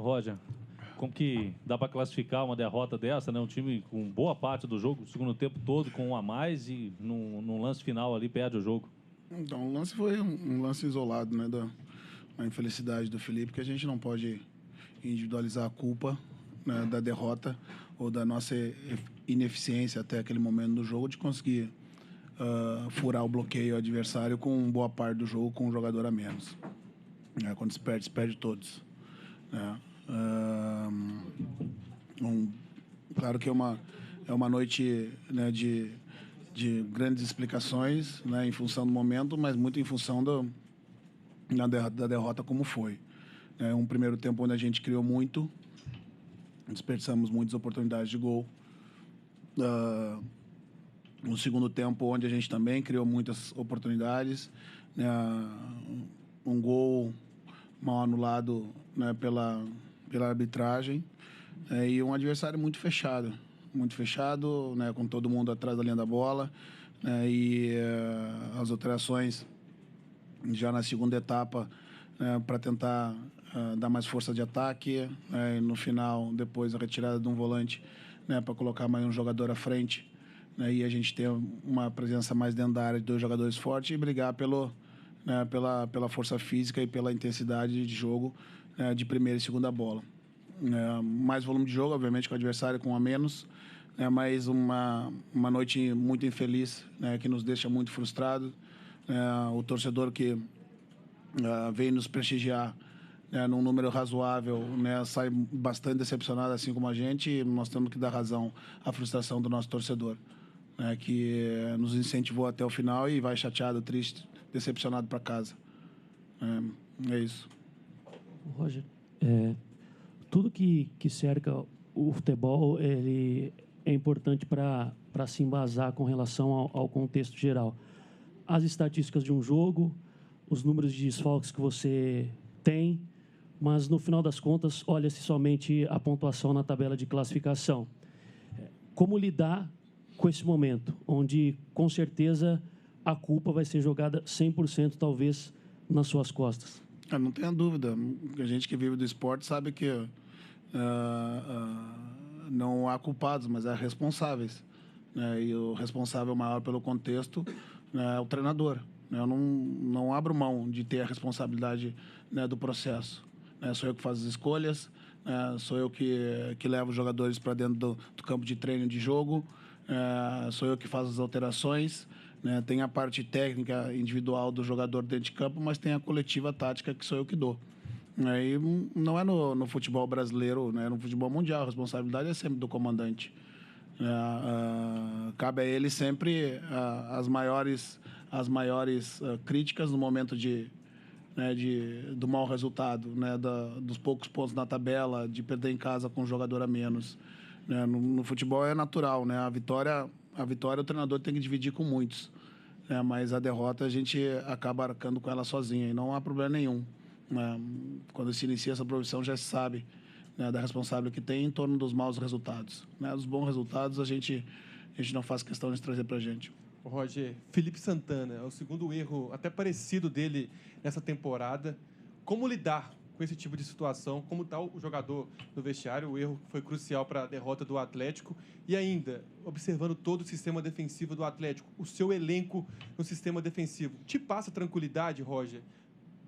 Roger, como que dá para classificar uma derrota dessa, né? Um time com boa parte do jogo, o segundo tempo todo com um a mais e num lance final ali perde o jogo. Então, o lance foi um lance isolado, né, da infelicidade do Felipe, que a gente não pode individualizar a culpa, né, da derrota ou da nossa ineficiência até aquele momento do jogo de conseguir furar o bloqueio adversário com boa parte do jogo com um jogador a menos. Quando se perde todos. Né? Claro que é uma noite, né, de grandes explicações, né, em função do momento, mas muito em função da derrota como foi. Um primeiro tempo onde a gente criou muito, desperdiçamos muitas oportunidades de gol. No segundo tempo, onde a gente também criou muitas oportunidades, né, um gol mal anulado, né, pela arbitragem, e um adversário muito fechado, né, com todo mundo atrás da linha da bola, né, e as alterações já na segunda etapa, para tentar dar mais força de ataque, e no final, depois a retirada de um volante, né, para colocar mais um jogador à frente, né, e a gente ter uma presença mais dentro da área de dois jogadores fortes e brigar né, pela força física e pela intensidade de jogo, de primeira e segunda bola. Mais volume de jogo, obviamente, com o adversário com a menos, mas uma noite muito infeliz, né, que nos deixa muito frustrados. O torcedor que veio nos prestigiar, né, num número razoável, né, sai bastante decepcionado, assim como a gente, e nós temos que dar razão à frustração do nosso torcedor, né, que nos incentivou até o final e vai chateado, triste, decepcionado para casa. É isso. Roger, tudo que cerca o futebol, ele é importante para se embasar com relação ao contexto geral. As estatísticas de um jogo, os números de desfalques que você tem, mas no final das contas, olha-se somente a pontuação na tabela de classificação. Como lidar com esse momento, onde com certeza a culpa vai ser jogada 100% talvez nas suas costas? Não tenha dúvida. A gente que vive do esporte sabe que não há culpados, mas há responsáveis. Né? E o responsável maior pelo contexto, né, é o treinador. Eu não abro mão de ter a responsabilidade, né, do processo. Sou eu que faço as escolhas, sou eu que levo os jogadores para dentro do campo de treino de jogo, sou eu que faço as alterações. Tem a parte técnica individual do jogador dentro de campo, mas tem a coletiva tática que sou eu que dou. E não é no futebol brasileiro, né? No futebol mundial, a responsabilidade é sempre do comandante. Cabe a ele sempre as maiores críticas no momento do mau resultado, né? Dos poucos pontos na tabela, de perder em casa com um jogador a menos. No futebol é natural, né? A vitória o treinador tem que dividir com muitos, né? Mas a derrota a gente acaba arcando com ela sozinha e não há problema nenhum. Quando se inicia essa profissão já se sabe, né, da responsabilidade que tem em torno dos maus resultados. Os bons resultados a gente não faz questão de trazer para a gente. Roger, Felipe Santana, é o segundo erro até parecido dele nessa temporada. Como lidar com esse tipo de situação? Como está o jogador no vestiário? O erro foi crucial para a derrota do Atlético. E ainda, observando todo o sistema defensivo do Atlético, o seu elenco no sistema defensivo, te passa tranquilidade, Roger?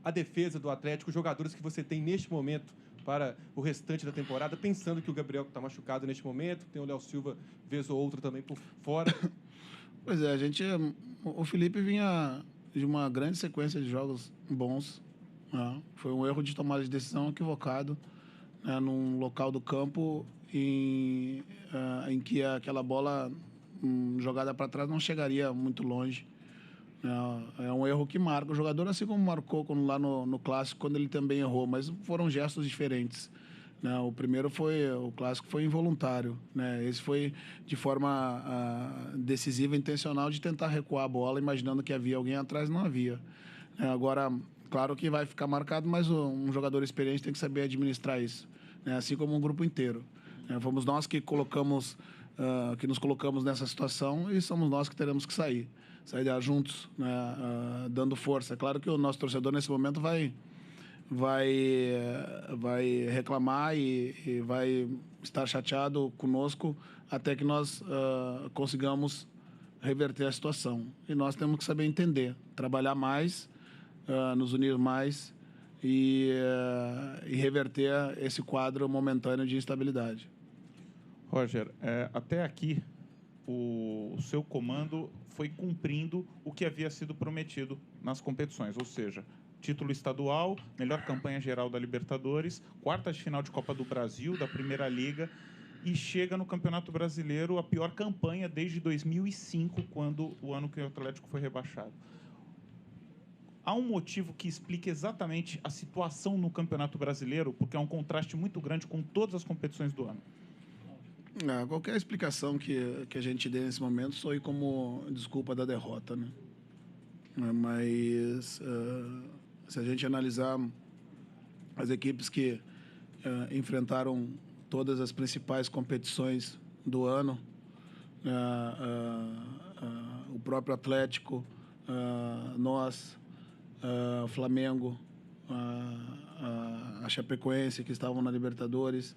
A defesa do Atlético, os jogadores que você tem neste momento para o restante da temporada, pensando que o Gabriel está machucado neste momento, tem o Léo Silva, vez ou outra, também por fora. Pois é, o Felipe vinha de uma grande sequência de jogos bons. Né? Foi um erro de tomada de decisão equivocado, né, num local do campo em que aquela bola jogada para trás não chegaria muito longe. É um erro que marca o jogador, assim como marcou lá no Clássico, quando ele também errou, mas foram gestos diferentes. O Clássico foi involuntário, né? Esse foi de forma decisiva, intencional, de tentar recuar a bola, imaginando que havia alguém atrás, não havia. Agora, claro que vai ficar marcado, mas um jogador experiente tem que saber administrar isso, né? Assim como um grupo inteiro. Fomos nós que nos colocamos nessa situação e somos nós que teremos que sair juntos, né? Dando força. É claro que o nosso torcedor nesse momento vai vai reclamar e vai estar chateado conosco até que nós consigamos reverter a situação. E nós temos que saber entender, trabalhar mais, nos unir mais e reverter esse quadro momentâneo de instabilidade. Roger, até aqui o seu comando foi cumprindo o que havia sido prometido nas competições, ou seja, título estadual, melhor campanha geral da Libertadores, quartas de final de Copa do Brasil, da Primeira Liga, e chega no Campeonato Brasileiro a pior campanha desde 2005, quando o ano que o Atlético foi rebaixado. Há um motivo que explique exatamente a situação no Campeonato Brasileiro, porque é um contraste muito grande com todas as competições do ano. Qualquer explicação que a gente dê nesse momento soe como desculpa da derrota, né? Mas se a gente analisar as equipes que enfrentaram todas as principais competições do ano, o próprio Atlético, nós, o Flamengo, a Chapecoense, que estavam na Libertadores,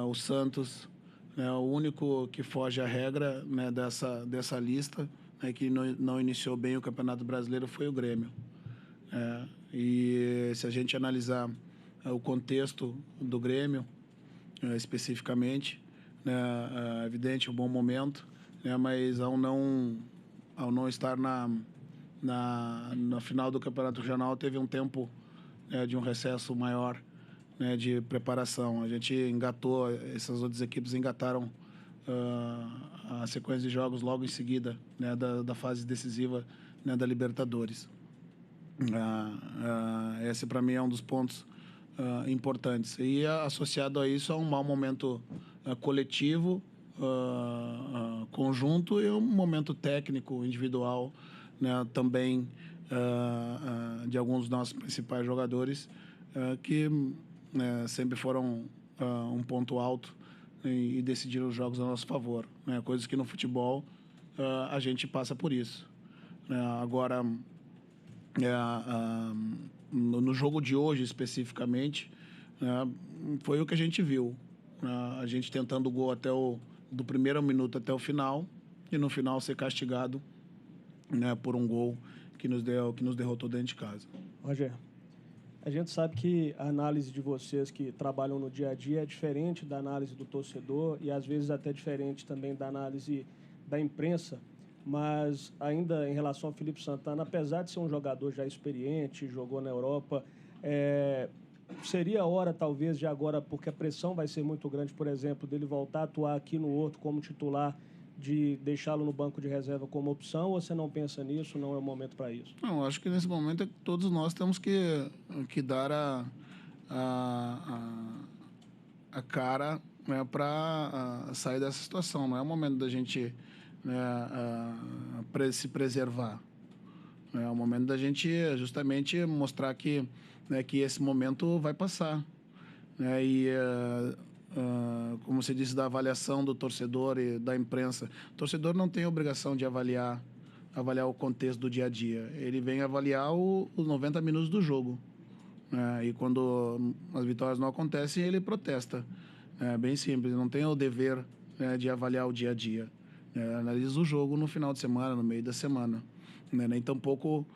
o Santos, o único que foge à regra, né, dessa lista, que não iniciou bem o Campeonato Brasileiro, foi o Grêmio. E se a gente analisar o contexto do Grêmio, especificamente, é evidente um bom momento, mas ao não estar na final do Campeonato Regional, teve um tempo de um recesso maior, de preparação. A gente engatou, essas outras equipes engataram a sequência de jogos logo em seguida, da fase decisiva, da Libertadores. Esse, para mim, é um dos pontos importantes. E associado a isso, é um mau momento coletivo, conjunto, e um momento técnico, individual, também de alguns dos nossos principais jogadores, que sempre foram um ponto alto e decidiram os jogos a nosso favor. Coisas que no futebol a gente passa por isso. Agora, no jogo de hoje, especificamente, foi o que a gente viu. A gente tentando o gol do primeiro minuto até o final, e no final ser castigado por um gol que nos derrotou dentro de casa. Roger, a gente sabe que a análise de vocês que trabalham no dia a dia é diferente da análise do torcedor e às vezes até diferente também da análise da imprensa, mas ainda em relação ao Felipe Santana, apesar de ser um jogador já experiente, jogou na Europa, seria a hora talvez de agora, porque a pressão vai ser muito grande, por exemplo, dele voltar a atuar aqui no Horto como titular, de deixá-lo no banco de reserva como opção, ou você não pensa nisso, não é o momento para isso? Não, acho que nesse momento todos nós temos que dar a cara, para sair dessa situação. Não é o momento da gente se preservar. É o momento da gente justamente mostrar que esse momento vai passar. Como você disse, da avaliação do torcedor e da imprensa. O torcedor não tem a obrigação de avaliar o contexto do dia a dia. Ele vem avaliar os 90 minutos do jogo. E quando as vitórias não acontecem, ele protesta. É bem simples, não tem o dever de avaliar o dia a dia. Analisa o jogo no final de semana, no meio da semana. Nem tampouco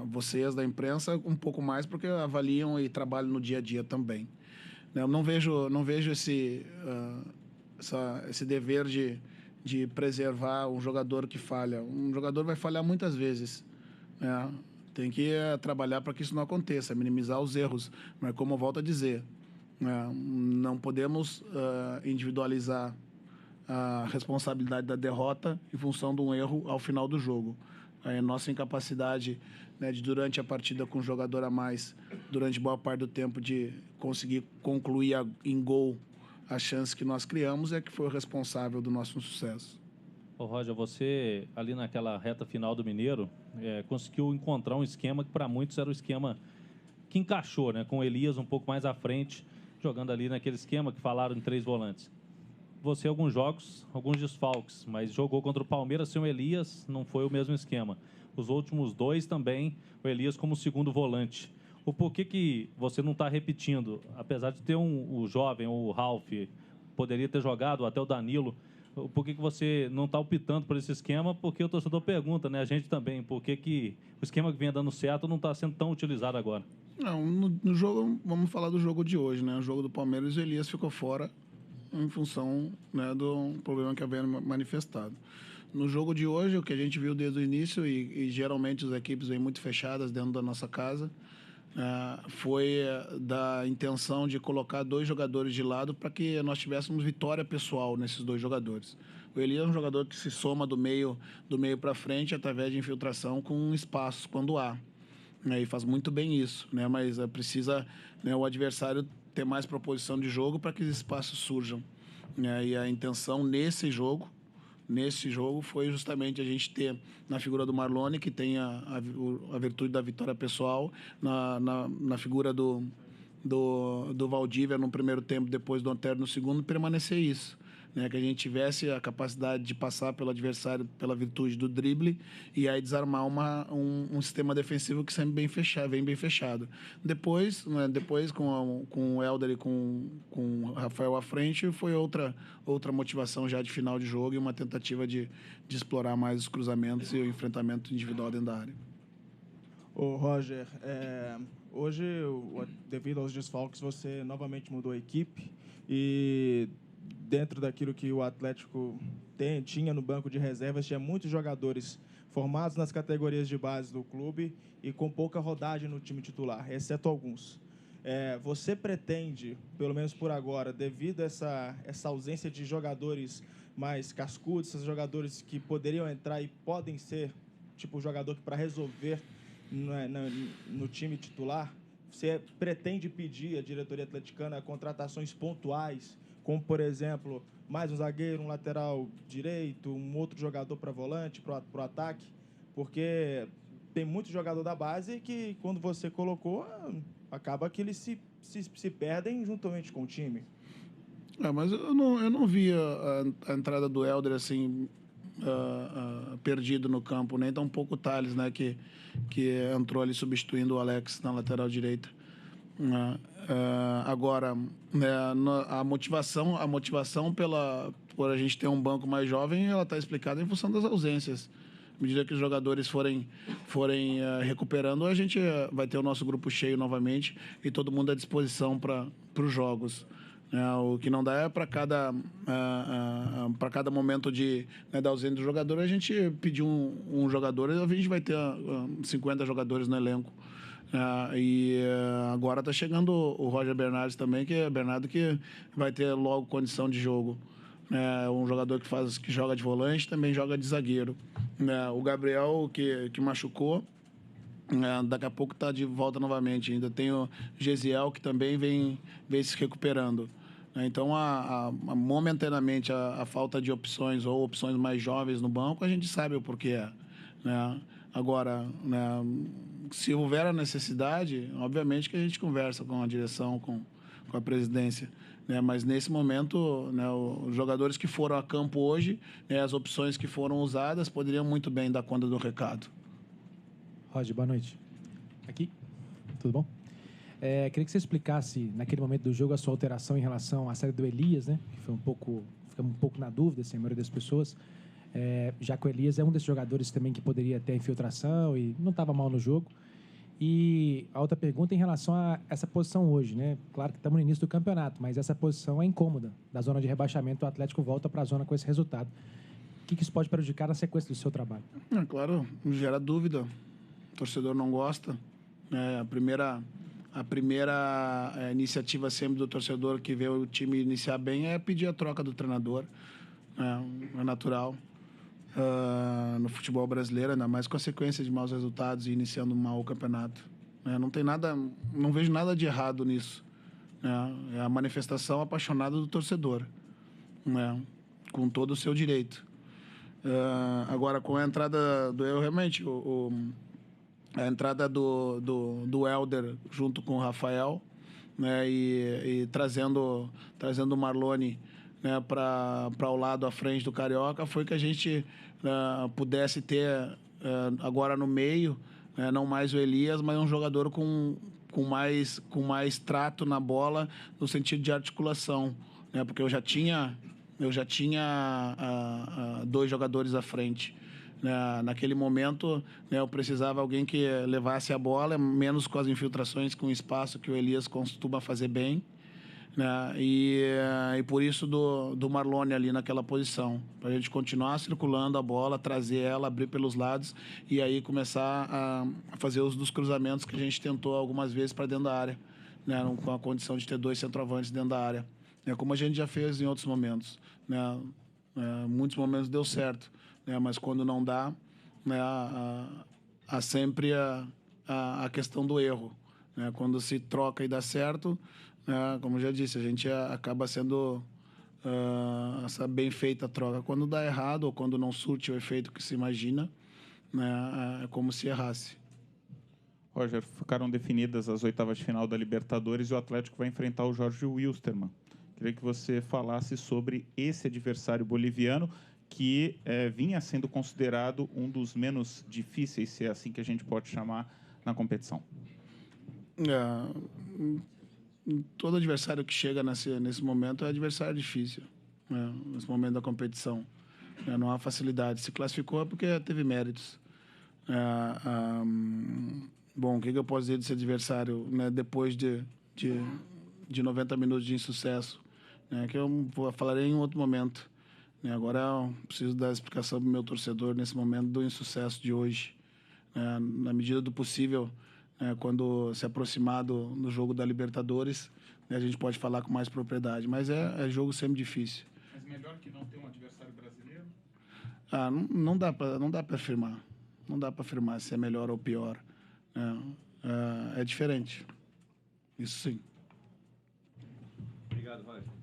vocês da imprensa um pouco mais, porque avaliam e trabalham no dia a dia também. Eu não vejo esse dever de preservar um jogador que falha. Um jogador vai falhar muitas vezes. Tem que trabalhar para que isso não aconteça, minimizar os erros. Mas, como eu volto a dizer, não podemos individualizar a responsabilidade da derrota em função de um erro ao final do jogo. A nossa incapacidade de, durante a partida com um jogador a mais, durante boa parte do tempo, de conseguir concluir em gol a chance que nós criamos, é que foi o responsável do nosso sucesso. Ô Roger, você ali naquela reta final do Mineiro conseguiu encontrar um esquema que para muitos era o esquema que encaixou, com o Elias um pouco mais à frente, jogando ali naquele esquema que falaram em 3 volantes. Você, alguns jogos, alguns desfalques, mas jogou contra o Palmeiras sem o Elias, não foi o mesmo esquema. os últimos 2 também, o Elias como segundo volante. O porquê que você não está repetindo? Apesar de ter o jovem, o Ralf, poderia ter jogado, até o Danilo, por que você não está optando por esse esquema? Porque o torcedor pergunta, né? A gente também, por que o esquema que vinha dando certo não está sendo tão utilizado agora? Não, no jogo, vamos falar do jogo de hoje, né? O jogo do Palmeiras, o Elias ficou fora em função, né, do problema que havia manifestado. No jogo de hoje, o que a gente viu desde o início, e geralmente as equipes vêm muito fechadas dentro da nossa casa, foi da intenção de colocar 2 jogadores de lado para que nós tivéssemos vitória pessoal nesses 2 jogadores. O Elias é um jogador que se soma do meio para frente através de infiltração com espaços quando há, né, e faz muito bem isso, né, mas precisa, né, o adversário ter mais proposição de jogo para que os espaços surjam, né, e a intenção nesse jogo foi justamente a gente ter na figura do Marlone, que tem a virtude da vitória pessoal, na figura do Valdívia no primeiro tempo, depois do Antero no segundo, permanecer isso. Né, que a gente tivesse a capacidade de passar pelo adversário pela virtude do drible e aí desarmar um sistema defensivo que sempre vem bem fechado. Depois, né, com o Helder e com o Rafael à frente, foi outra motivação já de final de jogo e uma tentativa de explorar mais os cruzamentos e o enfrentamento individual dentro da área. Ô, Roger, hoje, devido aos desfalques, você novamente mudou a equipe e dentro daquilo que o Atlético tinha no banco de reservas, tinha muitos jogadores formados nas categorias de base do clube e com pouca rodagem no time titular, exceto alguns. Você pretende, pelo menos por agora, devido a essa ausência de jogadores mais cascudos, esses jogadores que poderiam entrar e podem ser tipo o jogador que para resolver no time titular, você pretende pedir à diretoria atleticana contratações pontuais, como, por exemplo, mais um zagueiro, um lateral direito, um outro jogador para volante, para o ataque? Porque tem muito jogador da base que, quando você colocou, acaba que eles se perdem juntamente com o time. Mas eu não vi a entrada do Helder assim, perdido no campo, nem tão pouco o Thales, né, que entrou ali substituindo o Alex na lateral direita. Agora, né, a motivação por a gente ter um banco mais jovem, ela está explicada em função das ausências. À medida que os jogadores forem recuperando, a gente vai ter o nosso grupo cheio novamente e todo mundo à disposição para os jogos. O que não dá é para cada momento da ausência do jogador, a gente pedir um jogador, a gente vai ter 50 jogadores no elenco. Agora está chegando o Roger Bernardes também, que é Bernardo que vai ter logo condição de jogo. Um jogador que joga de volante, também joga de zagueiro. O Gabriel, que machucou, daqui a pouco está de volta novamente. Ainda tem o Gesiel, que também vem se recuperando. Então, momentaneamente, a falta de opções ou opções mais jovens no banco, a gente sabe o porquê. Agora, se houver a necessidade, obviamente que a gente conversa com a direção, com a presidência. Mas, nesse momento, os jogadores que foram a campo hoje, as opções que foram usadas, poderiam muito bem dar conta do recado. Roger, boa noite. Aqui, tudo bom? Queria que você explicasse, naquele momento do jogo, a sua alteração em relação à saída do Elias, né? Que ficamos um pouco na dúvida, assim, a maioria das pessoas, já que o Elias é um desses jogadores também que poderia ter infiltração e não estava mal no jogo. E a outra pergunta em relação a essa posição hoje, né? Claro que estamos no início do campeonato, mas essa posição é incômoda. Da zona de rebaixamento, o Atlético volta para a zona com esse resultado. O que isso pode prejudicar na sequência do seu trabalho? Claro, gera dúvida. O torcedor não gosta. A primeira iniciativa sempre do torcedor que vê o time iniciar bem é pedir a troca do treinador. É natural. No futebol brasileiro, ainda mais com a sequência de maus resultados e iniciando mal o campeonato. Não vejo nada de errado nisso. É a manifestação apaixonada do torcedor, com todo o seu direito. Agora, com a entrada do realmente, a entrada do Helder junto com o Rafael, e trazendo o Marlone, para o lado à frente do Carioca, foi que a gente pudesse ter agora no meio, não mais o Elias, mas um jogador com mais trato na bola, no sentido de articulação, né? Porque eu já tinha 2 jogadores à frente. Naquele momento, eu precisava de alguém que levasse a bola, menos com as infiltrações, com o espaço que o Elias costuma fazer bem. E por isso do Marlone ali naquela posição, para a gente continuar circulando a bola, trazer ela, abrir pelos lados e aí começar a fazer uso dos cruzamentos que a gente tentou algumas vezes para dentro da área, com a condição de ter 2 centroavantes dentro da área, como a gente já fez em outros momentos. Muitos momentos deu certo, mas quando não dá, há sempre a questão do erro. Quando se troca e dá certo, como eu já disse, a gente acaba sendo essa bem feita a troca. Quando dá errado ou quando não surte o efeito que se imagina, é como se errasse. Roger, ficaram definidas as oitavas de final da Libertadores e o Atlético vai enfrentar o Jorge Wilstermann. Queria que você falasse sobre esse adversário boliviano que vinha sendo considerado um dos menos difíceis, se é assim que a gente pode chamar, na competição. Todo adversário que chega nesse momento é adversário difícil, nesse momento da competição. Não há facilidade. Se classificou é porque teve méritos. Bom, o que eu posso dizer desse adversário, depois de 90 minutos de insucesso, que eu falarei em outro momento. Agora eu preciso dar explicação para o meu torcedor nesse momento do insucesso de hoje. Na medida do possível, quando se aproximar do jogo da Libertadores, a gente pode falar com mais propriedade. Mas é jogo sempre difícil. Mas melhor que não ter um adversário brasileiro? Não dá para afirmar. Não dá para afirmar se é melhor ou pior. É diferente. Isso sim. Obrigado, Roger.